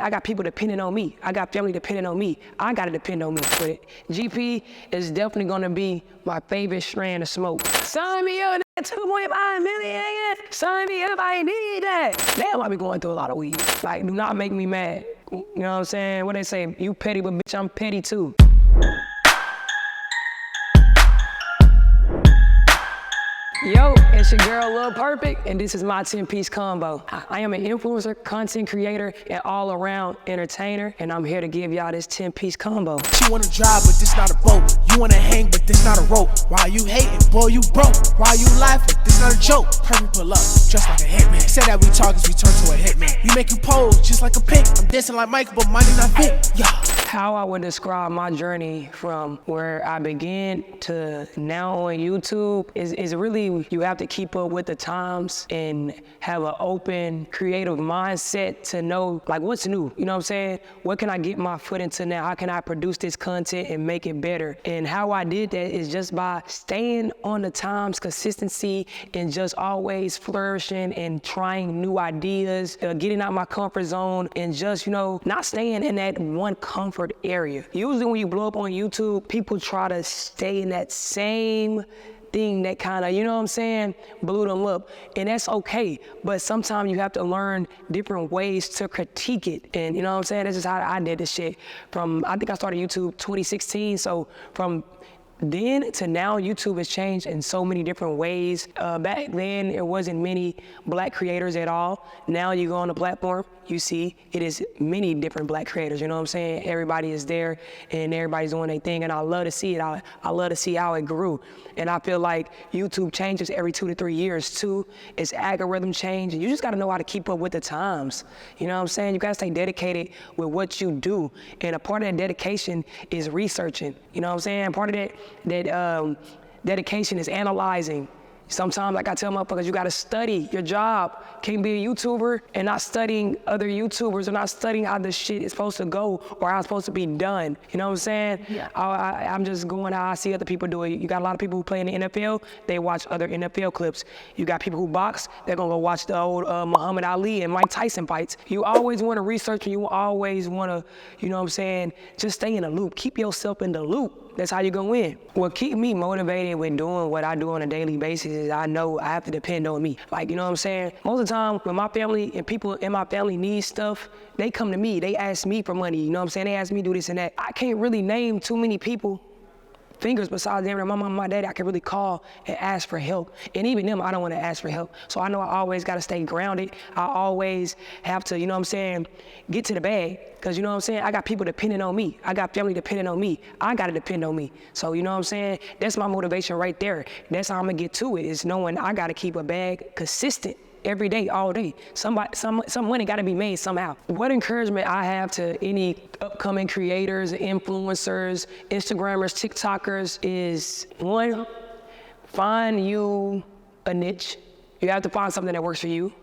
I got people depending on me. I got family depending on me. I gotta depend on me. But GP is definitely gonna be my favorite strand of smoke. Sign me up, 2.5 million. Sign me up, I need that. Damn, I be going through a lot of weed. Like, do not make me mad. You know what I'm saying? What they say, you petty, but bitch, I'm petty too. Yo, it's your girl Lil Perfect, and this is my 10-piece combo. I am an influencer, content creator, and all-around entertainer, and I'm here to give y'all this 10-piece combo. She wanna drive, but this not a boat. You wanna hang, but this not a rope. Why you hating, boy, you broke. Why you laughing, this not a joke. Perfect pull up, dressed like a hitman. Said that we targets, we turn to a hitman. You make you pose just like a pimp. I'm dancing like Michael, but money not fit. Yeah. How I would describe my journey from where I began to now on YouTube is really, you have to keep up with the times and have an open, creative mindset to know like what's new, you know what I'm saying? What can I get my foot into now? How can I produce this content and make it better? And how I did that is just by staying on the times, consistency, and just always flourishing and trying new ideas, getting out my comfort zone, and just, you know, not staying in that one comfort area. Usually when you blow up on YouTube, people try to stay in that same thing that kind of, you know what I'm saying, blew them up. And that's okay, but sometimes you have to learn different ways to critique it. And you know what I'm saying, this is how I did this shit. I think I started YouTube 2016, so from then to now, YouTube has changed in so many different ways. Back then, there wasn't many black creators at all. Now you go on the platform, you see it is many different black creators, you know what I'm saying? Everybody is there and everybody's doing their thing, and I love to see it. I love to see how it grew. And I feel like YouTube changes every 2 to 3 years too. Its algorithm change, and you just gotta know how to keep up with the times. You know what I'm saying? You gotta stay dedicated with what you do. And a part of that dedication is researching, you know what I'm saying? Part of that dedication is analyzing. Sometimes, like I tell motherfuckers, you gotta study your job. Can't be a YouTuber and not studying other YouTubers or not studying how this shit is supposed to go or how it's supposed to be done. You know what I'm saying? Yeah. I'm just going how I see other people do it. You got a lot of people who play in the NFL, they watch other NFL clips. You got people who box, they're gonna go watch the old Muhammad Ali and Mike Tyson fights. You always wanna research and you always wanna, you know what I'm saying, just stay in the loop. Keep yourself in the loop. That's how you gonna win. What keep me motivated with doing what I do on a daily basis is I know I have to depend on me. Like, you know what I'm saying? Most of the time, when my family and people in my family need stuff, they come to me, they ask me for money, you know what I'm saying? They ask me to do this and that. I can't really name too many people, fingers besides them, my mom and my daddy, I can really call and ask for help. And even them, I don't wanna ask for help. So I know I always gotta stay grounded. I always have to, you know what I'm saying, get to the bag. Cause you know what I'm saying, I got people depending on me. I got family depending on me. I gotta depend on me. So you know what I'm saying, that's my motivation right there. That's how I'm gonna get to it, is knowing I gotta keep a bag consistent. Every day, all day. Some money gotta be made somehow. What encouragement I have to any upcoming creators, influencers, Instagrammers, TikTokers is, one, find you a niche. You have to find something that works for you.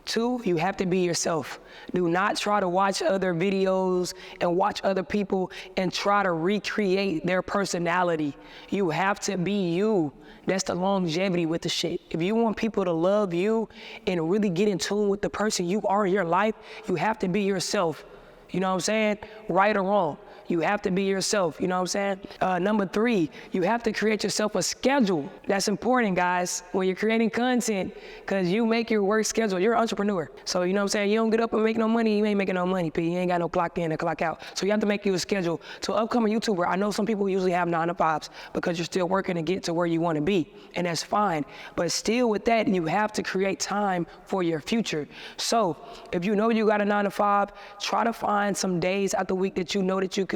2, you have to be yourself. Do not try to watch other videos and watch other people and try to recreate their personality. You have to be you. That's the longevity with the shit. If you want people to love you and really get in tune with the person you are in your life, you have to be yourself. You know what I'm saying? Right or wrong. You have to be yourself, you know what I'm saying? Number 3, you have to create yourself a schedule. That's important, guys, when you're creating content, because you make your work schedule. You're an entrepreneur. So, you know what I'm saying? You don't get up and make no money, you ain't making no money, P. You ain't got no clock in and clock out. So you have to make you a schedule. To upcoming YouTuber, I know some people usually have 9 to 5s because you're still working to get to where you want to be, and that's fine. But still with that, you have to create time for your future. So if you know you got a 9 to 5, try to find some days out the week that you know that you could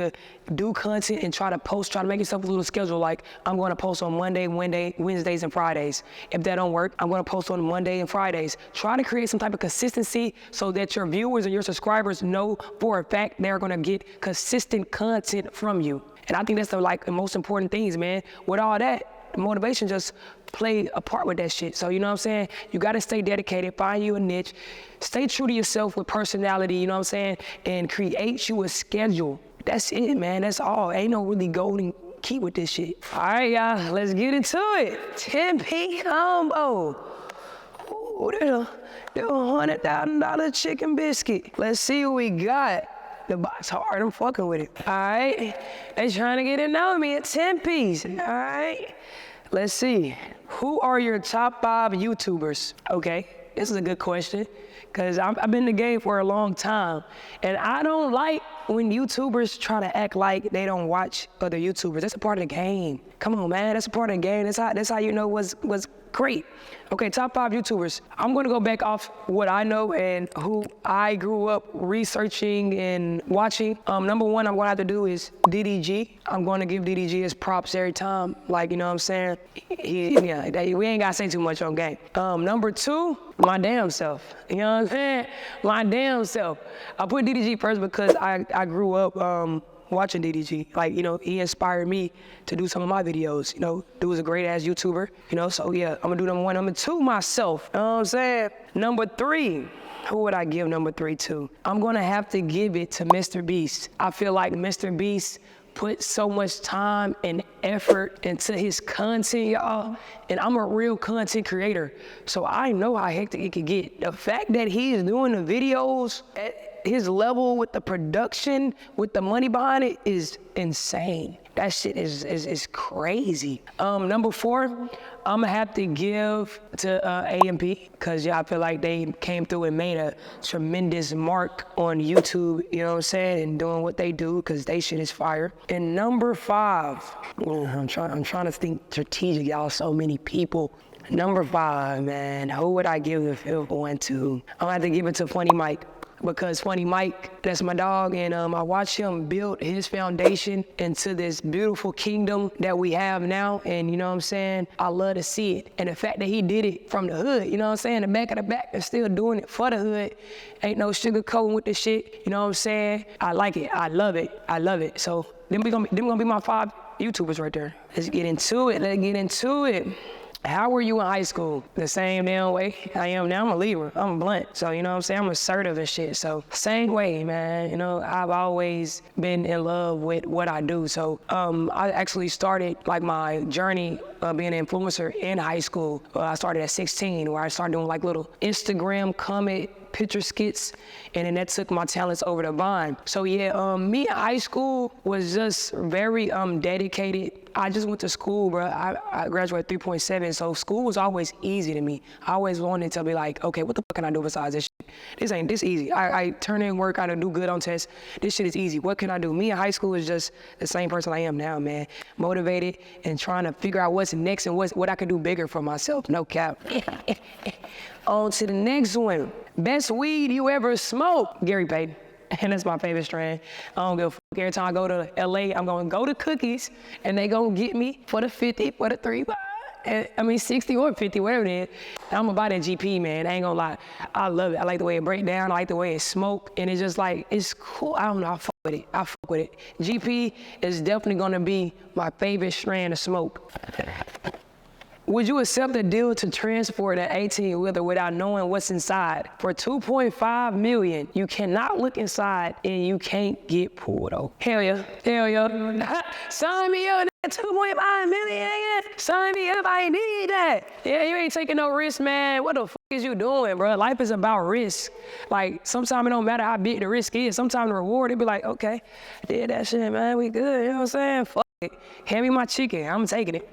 do content and try to post, try to make yourself a little schedule. Like, I'm going to post on Monday, Wednesdays, and Fridays. If that don't work, I'm going to post on Monday and Fridays. Try to create some type of consistency so that your viewers and your subscribers know for a fact they're going to get consistent content from you. And I think that's the most important things, man. With all that, motivation just play a part with that shit. So you know what I'm saying? You gotta stay dedicated, find you a niche, stay true to yourself with personality, you know what I'm saying? And create you a schedule. That's it, man, that's all. Ain't no really golden key with this shit. All right, y'all, let's get into it. 10-piece combo. Ooh, there's a $100,000 chicken biscuit. Let's see what we got. The box hard, I'm fucking with it. All right, they trying to get to know me at 10 piece. All right, let's see. Who are your top 5 YouTubers? Okay, this is a good question, because I've been in the game for a long time, and I don't like when YouTubers try to act like they don't watch other YouTubers. That's a part of the game. Come on, man, that's a part of the game. That's how you know what's great. Okay, top 5 YouTubers. I'm gonna go back off what I know and who I grew up researching and watching. Number 1 I'm gonna have to do is DDG. I'm gonna give DDG his props every time. Like, you know what I'm saying? We ain't gotta say too much on game. Number 2, my damn self. You know what I'm saying? My damn self. I put DDG first because I grew up watching DDG. Like, you know, he inspired me to do some of my videos. You know, dude was a great ass YouTuber, you know, so yeah, I'm gonna do number 1. Number 2, myself. You know what I'm saying? Number 3, who would I give number 3 to? I'm gonna have to give it to Mr. Beast. I feel like Mr. Beast put so much time and effort into his content, y'all. And I'm a real content creator, so I know how hectic it could get. The fact that he's doing the videos at his level with the production, with the money behind it, is insane. That shit is crazy. Number 4, I'm gonna have to give to AMP, because I feel like they came through and made a tremendous mark on YouTube, you know what I'm saying, and doing what they do, because they shit is fire. And number 5, I'm trying to think strategic, y'all, so many people. Number 5, man, who would I give the 5th one to? I'm gonna have to give it to Funny Mike. Because Funny Mike, that's my dog, and I watched him build his foundation into this beautiful kingdom that we have now, and you know what I'm saying? I love to see it. And the fact that he did it from the hood, you know what I'm saying? The back of the back, and still doing it for the hood. Ain't no sugarcoating with this shit, you know what I'm saying? I like it, I love it, I love it. So them gonna be my 5 YouTubers right there. Let's get into it. How were you in high school? The same damn way I am now. I'm a Libra, I'm blunt. So, you know what I'm saying? I'm assertive and shit. So, same way, man. You know, I've always been in love with what I do. So, I actually started like my journey of being an influencer in high school. I started at 16, where I started doing like little Instagram comment picture skits, and then that took my talents over to Vine. So yeah, me in high school was just very dedicated. I just went to school, bro. I graduated 3.7, so school was always easy to me. I always wanted to be like, okay, what the fuck can I do besides this shit? This ain't this easy. I turn in work, I do good on tests. This shit is easy. What can I do? Me in high school is just the same person I am now, man. Motivated and trying to figure out what's next and what I could do bigger for myself. No cap. On to the next one. Best weed you ever smoked? Gary Payton. And that's my favorite strain. I don't give a fuck. Every time I go to LA, I'm gonna go to Cookies, and they gonna get me for the 50, for the 3 bucks. I mean 60 or 50, whatever it is. I'm gonna buy that GP, man. I ain't gonna lie. I love it. I like the way it break down. I like the way it smoke, and it's just like, it's cool. I don't know. I fuck with it. GP is definitely gonna be my favorite strand of smoke. Would you accept a deal to transport an 18-wheeler without knowing what's inside? For $2.5 million, you cannot look inside and you can't get pulled over. Hell yeah. Sign me up, $2.5 million, sign me up, I need that. Yeah, you ain't taking no risk, man. What the fuck is you doing, bro? Life is about risk. Like, sometimes it don't matter how big the risk is. Sometimes the reward, it be like, okay, did that shit, man, we good, you know what I'm saying? Fuck it. Hand me my chicken, I'm taking it.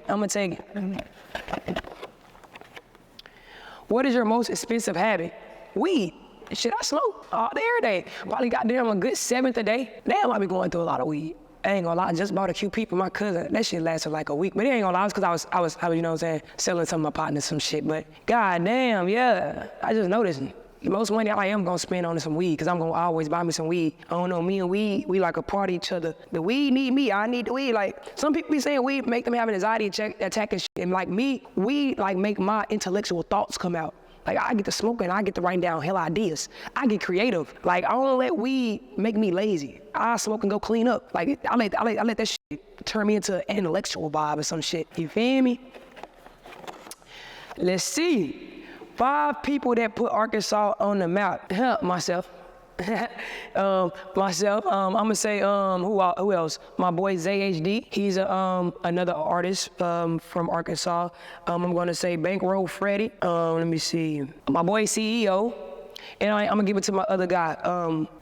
What is your most expensive habit? Weed. Shit, I smoke all day, every day. Probably goddamn a good 7th a day. Damn, I be going through a lot of weed. I ain't gonna lie, I just bought a QP for my cousin. That shit lasted like a week. But it ain't gonna lie, it's cause I was, you know what I'm saying, selling some of my partners some shit. But goddamn, yeah, I just noticed the most money I am gonna spend on some weed, cause I'm gonna always buy me some weed. I don't know, me and weed, we like a part of each other. The weed need me, I need the weed. Like, some people be saying weed make them have an anxiety attack and shit. And like me, weed like make my intellectual thoughts come out. Like, I get to smoking, I get to writing down hell ideas. I get creative. Like, I don't let weed make me lazy. I smoke and go clean up. Like, I let that shit turn me into an intellectual vibe or some shit. You feel me? Let's see. 5 people that put Arkansas on the map. Myself. I'm gonna say who else? My boy ZHD. He's another artist from Arkansas. I'm gonna say Bankroll Freddy. Let me see. My boy CEO. And I'm gonna give it to my other guy,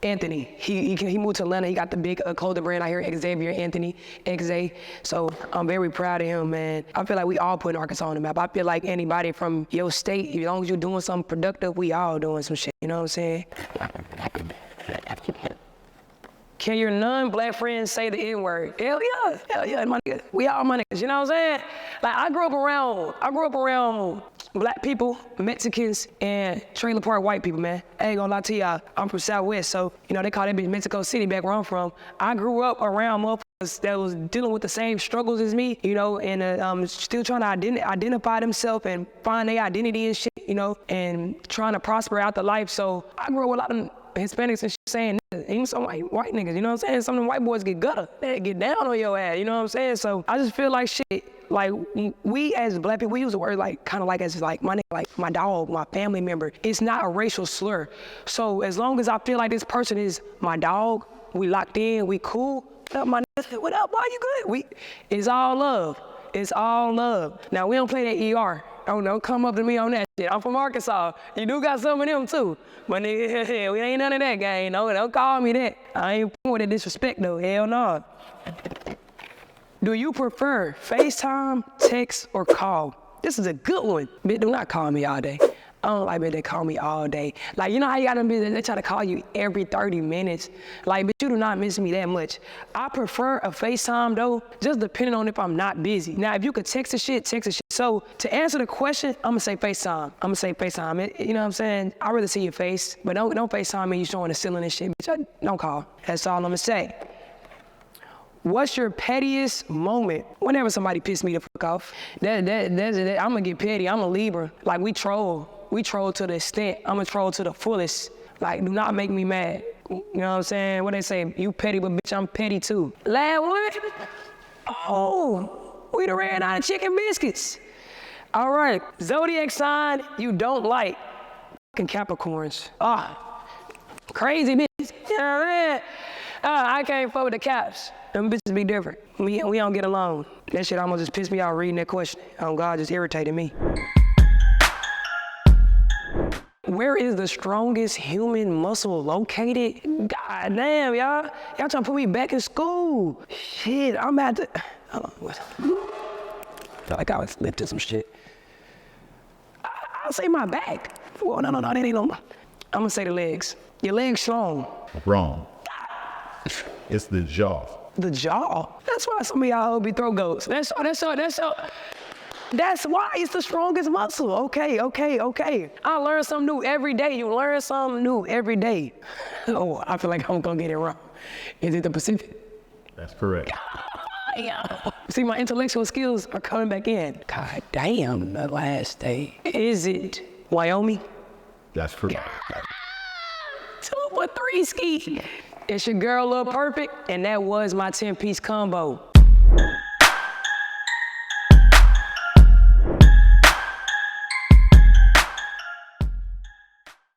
Anthony. He moved to Atlanta. He got the big clothing brand out here, Xavier Anthony, XA. So I'm very proud of him, man. I feel like we all putting Arkansas on the map. I feel like anybody from your state, as long as you're doing something productive, we all doing some shit. You know what I'm saying? Can your non-black friends say the N-word? Hell yeah, my nigga. We all my niggas, you know what I'm saying? Like I grew up around black people, Mexicans, and trailer park white people, man. I ain't gonna lie to y'all, I'm from Southwest, so, you know, they call that bitch Mexico City back where I'm from. I grew up around motherfuckers that was dealing with the same struggles as me, you know, and still trying to identify themselves and find their identity and shit, you know, and trying to prosper out the life. So I grew up with a lot of Hispanics and shit saying, even some white niggas, you know what I'm saying? Some of them white boys get gutter, they get down on your ass, you know what I'm saying? So I just feel like shit, like we as black people, we use the word like, kind of like as like my nigga, like my dog, my family member. It's not a racial slur. So as long as I feel like this person is my dog, we locked in, we cool, what up my nigga, what up, why you good? It's all love, it's all love. Now we don't play that ER. Oh no, come up to me on that shit. I'm from Arkansas. You do got some of them too. But nigga, we ain't none of that gang. No, don't call me that. I ain't with the disrespect though, hell no. Do you prefer FaceTime, text, or call? This is a good one. Bitch, do not call me all day. I don't like bitch that call me all day. Like, you know how you got them bitches, they try to call you every 30 minutes? Like, bitch, you do not miss me that much. I prefer a FaceTime though, just depending on if I'm not busy. Now, if you could text a shit, text a shit. So to answer the question, I'm gonna say FaceTime. You know what I'm saying? I'd rather see your face, but don't FaceTime me you showing the ceiling and shit, bitch. Don't call. That's all I'm gonna say. What's your pettiest moment? Whenever somebody pissed me the fuck off, I'm gonna get petty. I'm a Libra. Like we troll to the extent. I'm gonna troll to the fullest. Like do not make me mad. You know what I'm saying? What they say? You petty, but bitch, I'm petty too. Last one? Oh, we done ran out of chicken biscuits. All right, Zodiac sign you don't like. Fucking Capricorns. Crazy bitch. You know what I mean? I can't fuck with the Caps. Them bitches be different. We don't get along. That shit almost just pissed me off reading that question. Oh God, just irritated me. Where is the strongest human muscle located? God damn, y'all. Y'all trying to put me back in school. Shit, I'm about to, hold on. Felt like I was lifting some shit. I'll say my back. Well, no, that ain't no, I'm gonna say the legs. Your legs strong. Wrong. It's the jaw. The jaw? That's why some of y'all be throat goats. That's why it's the strongest muscle. Okay. I learn something new every day. You learn something new every day. Oh, I feel like I'm gonna get it wrong. Is it the Pacific? That's correct. Yeah. See, my intellectual skills are coming back in. God damn, the last day. Is it Wyoming? That's correct. 2 for 3 ski. It's your girl Lil Perfect, and that was my 10-piece combo.